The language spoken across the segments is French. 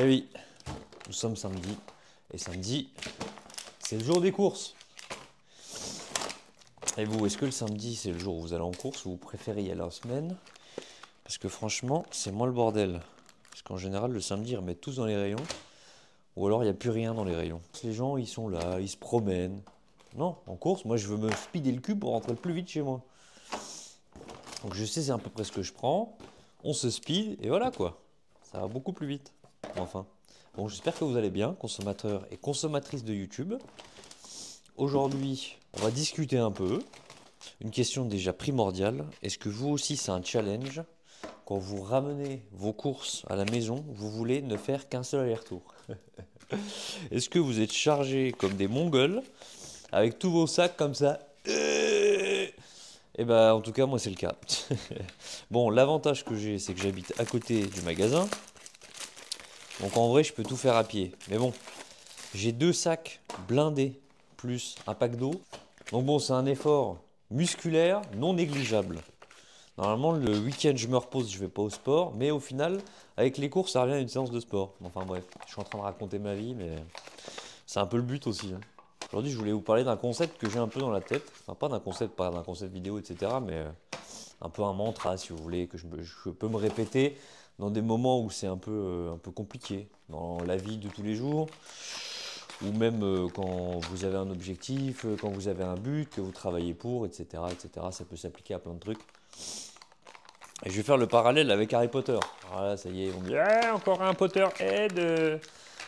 Eh oui, nous sommes samedi, et samedi, c'est le jour des courses. Et vous, est-ce que le samedi, c'est le jour où vous allez en course ou vous préférez y aller en semaine? Parce que franchement, c'est moins le bordel. Parce qu'en général, le samedi, ils remettent tous dans les rayons, ou alors il n'y a plus rien dans les rayons. Les gens, ils sont là, ils se promènent. Non, en course, moi, je veux me speeder le cul pour rentrer le plus vite chez moi. Donc je sais, c'est à peu près ce que je prends. On se speed, et voilà quoi. Ça va beaucoup plus vite. Enfin. Bon, j'espère que vous allez bien, consommateurs et consommatrices de YouTube. Aujourd'hui, on va discuter un peu. Une question déjà primordiale. Est-ce que vous aussi, c'est un challenge? Quand vous ramenez vos courses à la maison, vous voulez ne faire qu'un seul aller-retour? Est-ce que vous êtes chargés comme des Mongols, avec tous vos sacs comme ça? Eh ben, en tout cas, moi, c'est le cas. Bon, l'avantage que j'ai, c'est que j'habite à côté du magasin. Donc en vrai, je peux tout faire à pied. Mais bon, j'ai 2 sacs blindés plus un pack d'eau. Donc bon, c'est un effort musculaire non négligeable. Normalement, le week-end, je me repose, je vais pas au sport. Mais au final, avec les courses, ça revient à une séance de sport. Enfin bref, je suis en train de raconter ma vie, mais c'est un peu le but aussi, hein. Aujourd'hui, je voulais vous parler d'un concept que j'ai un peu dans la tête. Enfin, pas d'un concept vidéo, etc. Mais un peu un mantra, si vous voulez, que je peux me répéter dans des moments où c'est un peu compliqué. Dans la vie de tous les jours, ou même quand vous avez un objectif, quand vous avez un but, que vous travaillez pour, etc., etc. Ça peut s'appliquer à plein de trucs. Et je vais faire le parallèle avec Harry Potter. Voilà, ça y est, on me dit ah, encore un Potterhead,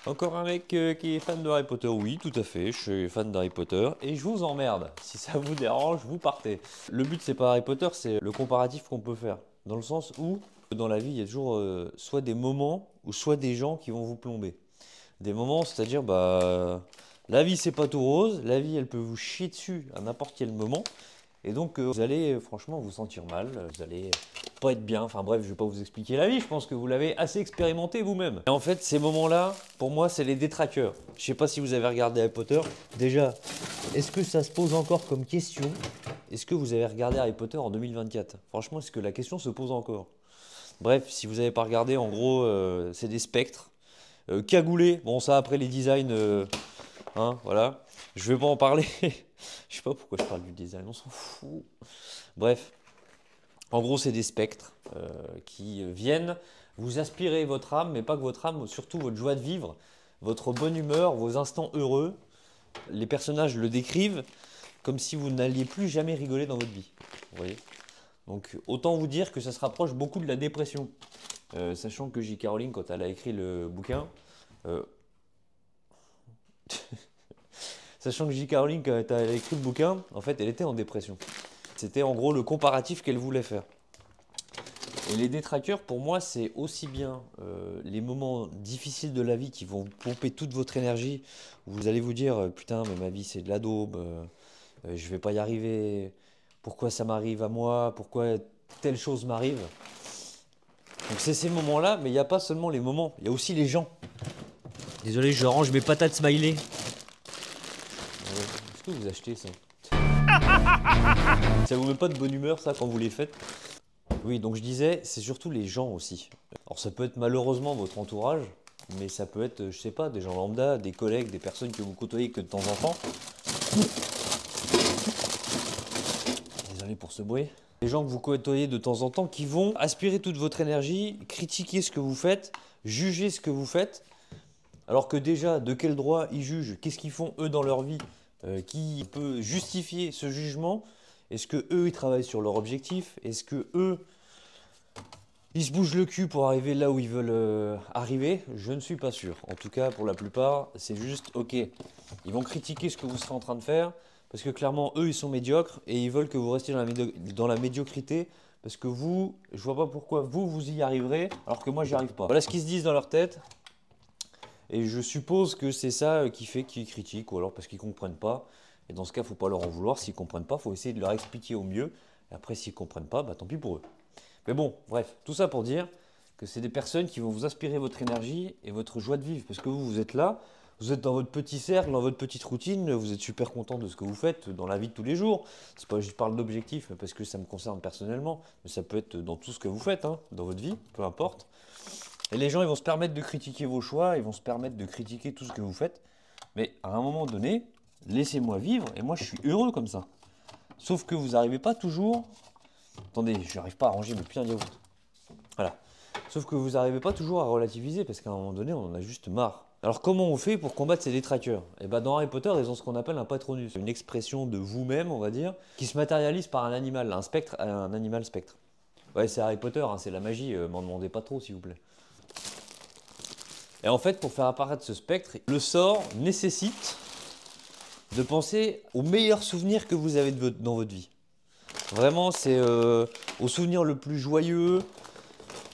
encore un mec qui est fan de Harry Potter. Oui, tout à fait, je suis fan d'Harry Potter et je vous emmerde. Si ça vous dérange, vous partez. Le but, c'est pas Harry Potter, c'est le comparatif qu'on peut faire. Dans le sens où, dans la vie, il y a toujours soit des moments ou soit des gens qui vont vous plomber. Des moments, c'est-à-dire, bah, la vie, c'est pas tout rose. La vie, elle peut vous chier dessus à n'importe quel moment. Et donc, vous allez franchement vous sentir mal, vous allez pas être bien. Enfin bref, je vais pas vous expliquer la vie, je pense que vous l'avez assez expérimenté vous-même. Et en fait, ces moments-là, pour moi, c'est les détraqueurs. Je sais pas si vous avez regardé Harry Potter. Déjà, est-ce que ça se pose encore comme question? Est-ce que vous avez regardé Harry Potter en 2024? Franchement, est-ce que la question se pose encore? Bref, si vous n'avez pas regardé, en gros, c'est des spectres. Cagoulés, bon ça après les designs, hein, voilà. Je vais pas en parler. Je sais pas pourquoi je parle du design, on s'en fout. Bref, en gros, c'est des spectres qui viennent vous aspirer votre âme, mais pas que votre âme, surtout votre joie de vivre, votre bonne humeur, vos instants heureux. Les personnages le décrivent comme si vous n'alliez plus jamais rigoler dans votre vie. Vous voyez? Donc, autant vous dire que ça se rapproche beaucoup de la dépression. Sachant que J.K. Rowling, quand elle a écrit le bouquin, euh, sachant que J.K. Rowling, quand elle a écrit le bouquin, en fait, elle était en dépression. C'était en gros le comparatif qu'elle voulait faire. Et les détraqueurs, pour moi, c'est aussi bien les moments difficiles de la vie qui vont pomper toute votre énergie, où vous allez vous dire putain, mais ma vie c'est de la daube, je vais pas y arriver, pourquoi ça m'arrive à moi, pourquoi telle chose m'arrive. Donc c'est ces moments-là, mais il n'y a pas seulement les moments, il y a aussi les gens. Désolé, je range mes patates smiley. Est-ce que vous achetez ça? Ça vous met pas de bonne humeur ça quand vous les faites? Oui, donc je disais, c'est surtout les gens aussi. Alors ça peut être malheureusement votre entourage, mais ça peut être, je sais pas, des gens lambda, des collègues, des personnes que vous côtoyez que de temps en temps. Désolé pour ce bruit. Des gens que vous côtoyez de temps en temps qui vont aspirer toute votre énergie, critiquer ce que vous faites, juger ce que vous faites. Alors que déjà, de quel droit ils jugent? Qu'est-ce qu'ils font eux dans leur vie? Qui peut justifier ce jugement? Est-ce que eux ils travaillent sur leur objectif? Est-ce que eux ils se bougent le cul pour arriver là où ils veulent arriver? Je ne suis pas sûr. En tout cas, pour la plupart, c'est juste ok. Ils vont critiquer ce que vous serez en train de faire parce que clairement, eux, ils sont médiocres et ils veulent que vous restiez dans la médiocrité parce que vous, je vois pas pourquoi vous y arriverez alors que moi, j'y arrive pas. Voilà ce qu'ils se disent dans leur tête et je suppose que c'est ça qui fait qu'ils critiquent ou alors parce qu'ils comprennent pas. Et dans ce cas, il ne faut pas leur en vouloir. S'ils comprennent pas, il faut essayer de leur expliquer au mieux. Et après, s'ils comprennent pas, bah tant pis pour eux. Mais bon, bref, tout ça pour dire que c'est des personnes qui vont vous aspirer votre énergie et votre joie de vivre. Parce que vous êtes là, vous êtes dans votre petit cercle, dans votre petite routine, vous êtes super content de ce que vous faites dans la vie de tous les jours. C'est pas, je parle d'objectifs parce que ça me concerne personnellement, mais ça peut être dans tout ce que vous faites, hein, dans votre vie, peu importe. Et les gens, ils vont se permettre de critiquer vos choix, ils vont se permettre de critiquer tout ce que vous faites. Mais à un moment donné, laissez-moi vivre et moi je suis heureux comme ça. Sauf que vous n'arrivez pas toujours... Attendez, je n'arrive pas à ranger mes putains de yaourts. Voilà. Sauf que vous n'arrivez pas toujours à relativiser parce qu'à un moment donné, on en a juste marre. Alors comment on fait pour combattre ces détraqueurs? Et ben dans Harry Potter, ils ont ce qu'on appelle un patronus, une expression de vous-même, on va dire, qui se matérialise par un animal, un spectre, un animal spectre. Ouais, c'est Harry Potter, hein, c'est la magie, m'en demandez pas trop s'il vous plaît. Et en fait, pour faire apparaître ce spectre, le sort nécessite de penser aux meilleurs souvenirs que vous avez dans votre vie. Vraiment, c'est au souvenir le plus joyeux.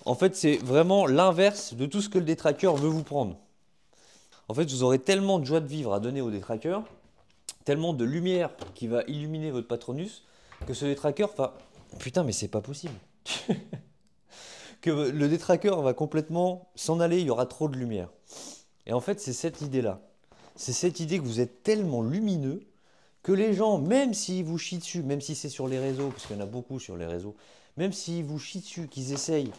En fait, c'est vraiment l'inverse de tout ce que le détraqueur veut vous prendre. En fait, vous aurez tellement de joie de vivre à donner au détraqueur, tellement de lumière qui va illuminer votre patronus, que ce détraqueur va... Putain, mais c'est pas possible. Que le détraqueur va complètement s'en aller, il y aura trop de lumière. Et en fait, c'est cette idée-là. C'est cette idée que vous êtes tellement lumineux que les gens, même s'ils vous chient dessus, même si c'est sur les réseaux, parce qu'il y en a beaucoup sur les réseaux, même s'ils vous chient dessus, qu'ils essayent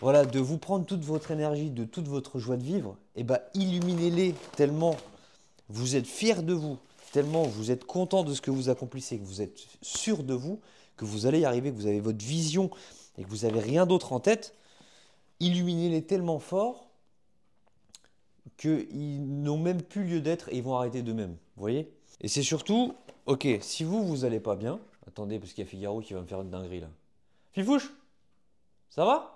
voilà, de vous prendre toute votre énergie, de toute votre joie de vivre, et ben illuminez-les tellement vous êtes fiers de vous, tellement vous êtes content de ce que vous accomplissez, que vous êtes sûr de vous, que vous allez y arriver, que vous avez votre vision et que vous n'avez rien d'autre en tête, illuminez-les tellement fort qu'ils n'ont même plus lieu d'être et ils vont arrêter d'eux-mêmes. Vous voyez? Et c'est surtout, ok, si vous allez pas bien, attendez parce qu'il y a Figaro qui va me faire une dinguerie là. Fifouche, ça va?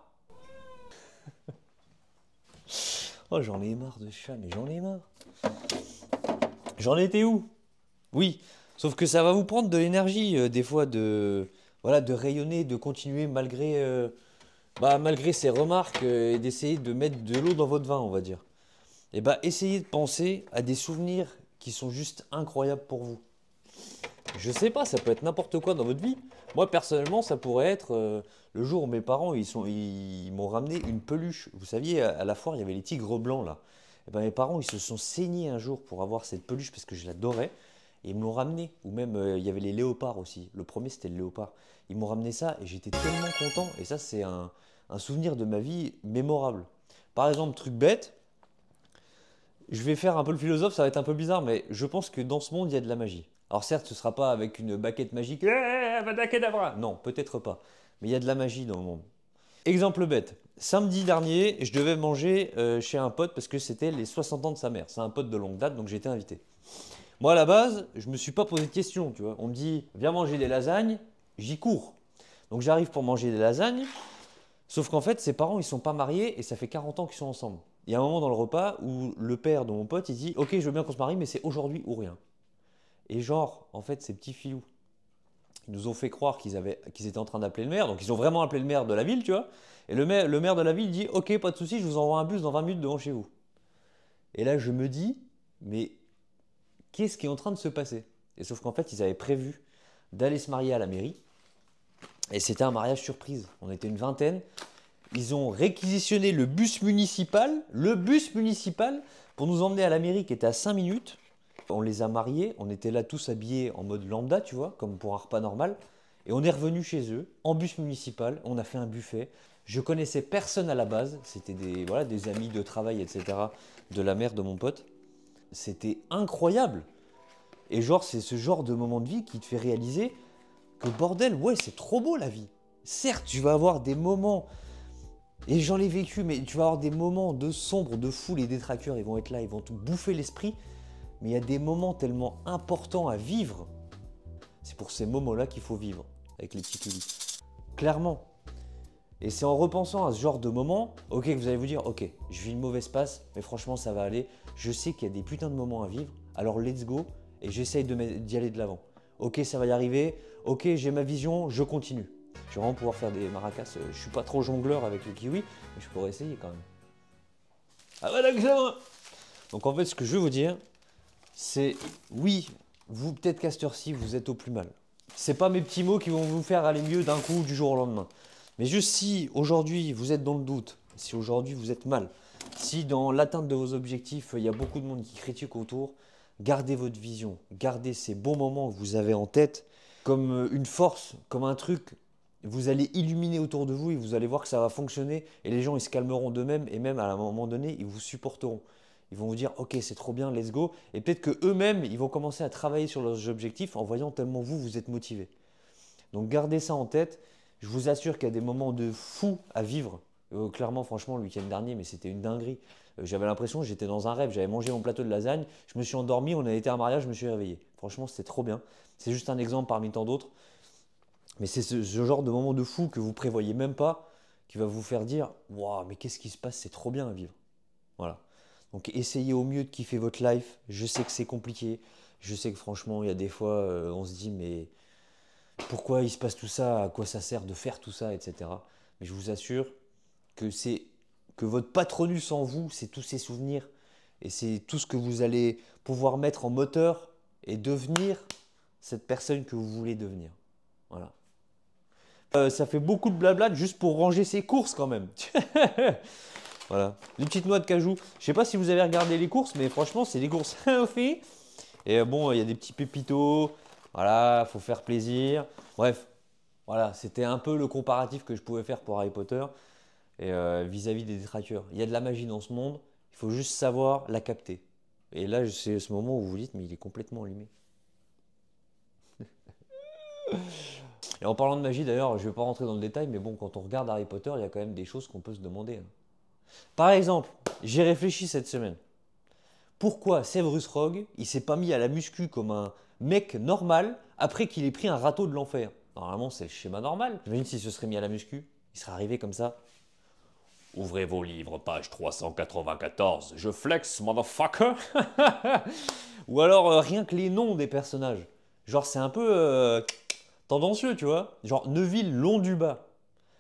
Oh, j'en ai marre de chat, mais j'en ai marre. J'en étais où? Oui, sauf que ça va vous prendre de l'énergie, des fois, voilà, de rayonner, de continuer malgré ces remarques et d'essayer de mettre de l'eau dans votre vin, on va dire. Et bah, essayez de penser à des souvenirs qui sont juste incroyables pour vous. Je sais pas, ça peut être n'importe quoi dans votre vie. Moi, personnellement, ça pourrait être le jour où mes parents ils m'ont ramené une peluche. Vous saviez, à la foire, il y avait les tigres blancs là. Et ben, mes parents, ils se sont saignés un jour pour avoir cette peluche parce que je l'adorais. Et ils me l'ont ramené. Ou même, il y avait les léopards aussi. Le premier, c'était le léopard. Ils m'ont ramené ça et j'étais tellement content. Et ça, c'est un souvenir de ma vie mémorable. Par exemple, truc bête, je vais faire un peu le philosophe, ça va être un peu bizarre, mais je pense que dans ce monde, il y a de la magie. Alors certes, ce ne sera pas avec une baguette magique. Non, peut-être pas. Mais il y a de la magie dans le monde. Exemple bête. Samedi dernier, je devais manger chez un pote parce que c'était les 60 ans de sa mère. C'est un pote de longue date, donc j'étais invité. Moi, à la base, je ne me suis pas posé de questions, tu vois. On me dit, viens manger des lasagnes, j'y cours. Donc j'arrive pour manger des lasagnes, sauf qu'en fait, ses parents, ils ne sont pas mariés et ça fait 40 ans qu'ils sont ensemble. Il y a un moment dans le repas où le père de mon pote, il dit, ok, je veux bien qu'on se marie, mais c'est aujourd'hui ou rien. Et genre, en fait, ces petits filous, ils nous ont fait croire qu'ils étaient en train d'appeler le maire. Donc, ils ont vraiment appelé le maire de la ville, tu vois. Et le maire de la ville dit, ok, pas de souci, je vous envoie un bus dans 20 minutes devant chez vous. Et là, je me dis, mais qu'est-ce qui est en train de se passer? Et sauf qu'en fait, ils avaient prévu d'aller se marier à la mairie. Et c'était un mariage surprise. On était une vingtaine. Ils ont réquisitionné le bus municipal pour nous emmener à la mairie qui était à 5 minutes. On les a mariés, on était là tous habillés en mode lambda, tu vois, comme pour un repas normal. Et on est revenu chez eux, en bus municipal, on a fait un buffet. Je connaissais personne à la base, c'était des amis de travail, etc., de la mère de mon pote. C'était incroyable. Et genre, c'est ce genre de moment de vie qui te fait réaliser que bordel, ouais, c'est trop beau la vie. Certes, tu vas avoir des moments, et j'en ai vécu, mais tu vas avoir des moments de sombre, de fou, les détraqueurs, ils vont être là, ils vont te bouffer l'esprit. Mais il y a des moments tellement importants à vivre. C'est pour ces moments-là qu'il faut vivre, avec les petits culis. Clairement. Et c'est en repensant à ce genre de moments, ok, que vous allez vous dire, ok, je vis une mauvaise passe, mais franchement, ça va aller. Je sais qu'il y a des putains de moments à vivre, alors let's go, et j'essaye d'y aller de l'avant. Ok, ça va y arriver, ok, j'ai ma vision, je continue. Je vais vraiment pouvoir faire des maracas. Je suis pas trop jongleur avec le kiwi, mais je pourrais essayer quand même. Ah bah d'accord. Donc en fait, ce que je veux vous dire, c'est oui, vous peut-être qu'à cette heure-ci, vous êtes au plus mal. C'est pas mes petits mots qui vont vous faire aller mieux d'un coup du jour au lendemain. Mais juste si aujourd'hui vous êtes dans le doute, si aujourd'hui vous êtes mal, si dans l'atteinte de vos objectifs, il y a beaucoup de monde qui critique autour, gardez votre vision, gardez ces bons moments que vous avez en tête comme une force, comme un truc vous allez illuminer autour de vous et vous allez voir que ça va fonctionner et les gens ils se calmeront d'eux-mêmes et même à un moment donné ils vous supporteront. Ils vont vous dire ok c'est trop bien, let's go. Et peut-être que eux-mêmes ils vont commencer à travailler sur leurs objectifs en voyant tellement vous êtes motivé. Donc gardez ça en tête. Je vous assure qu'il y a des moments de fou à vivre. Clairement franchement le week-end dernier mais c'était une dinguerie. J'avais l'impression que j'étais dans un rêve. J'avais mangé mon plateau de lasagne, je me suis endormi, on a été à un mariage, je me suis réveillé. Franchement c'était trop bien. C'est juste un exemple parmi tant d'autres. Mais c'est ce genre de moment de fou que vous prévoyez même pas qui va vous faire dire waouh, mais qu'est-ce qui se passe, c'est trop bien à vivre. Voilà. Donc essayez au mieux de kiffer votre life. Je sais que c'est compliqué. Je sais que franchement, il y a des fois, on se dit mais pourquoi il se passe tout ça, à quoi ça sert de faire tout ça, etc. Mais je vous assure que c'est que votre patronus en vous, c'est tous ces souvenirs et c'est tout ce que vous allez pouvoir mettre en moteur et devenir cette personne que vous voulez devenir. Voilà. Ça fait beaucoup de blabla juste pour ranger ses courses quand même. Voilà. Une petite noix de cajou. Je sais pas si vous avez regardé les courses, mais franchement, c'est des courses fait. Et bon, il y a des petits pépitos. Voilà, faut faire plaisir. Bref, voilà, c'était un peu le comparatif que je pouvais faire pour Harry Potter et vis-à-vis des détracteurs. Il y a de la magie dans ce monde. Il faut juste savoir la capter. Et là, c'est ce moment où vous vous dites, mais il est complètement allumé. Et en parlant de magie, d'ailleurs, je ne vais pas rentrer dans le détail, mais bon, quand on regarde Harry Potter, il y a quand même des choses qu'on peut se demander. Par exemple, j'ai réfléchi cette semaine. Pourquoi Severus Rogue, il s'est pas mis à la muscu comme un mec normal après qu'il ait pris un râteau de l'enfer? Normalement, c'est le schéma normal. J'imagine s'il se serait mis à la muscu, il serait arrivé comme ça. Ouvrez vos livres, page 394. Je flex, motherfucker. Ou alors rien que les noms des personnages. Genre, c'est un peu tendancieux, tu vois. Genre Neville Londubat,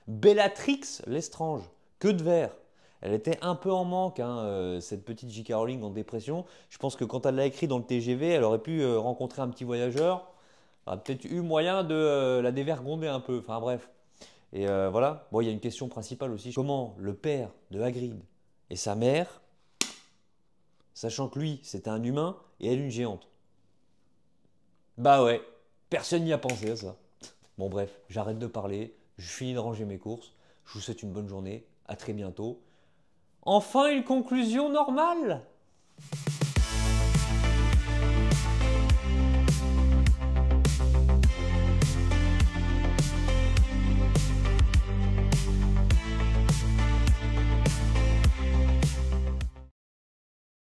Bellatrix Lestrange, Queue de Verre. Elle était un peu en manque, hein, cette petite J.K. Rowling en dépression. Je pense que quand elle l'a écrit dans le TGV, elle aurait pu rencontrer un petit voyageur. Elle aurait peut-être eu moyen de la dévergonder un peu. Enfin bref. Et voilà. Bon, il y a une question principale aussi. Comment le père de Hagrid et sa mère, sachant que lui, c'était un humain et elle une géante? Bah ouais, personne n'y a pensé à ça. Bon bref, j'arrête de parler, je finis de ranger mes courses, je vous souhaite une bonne journée, à très bientôt. Enfin une conclusion normale!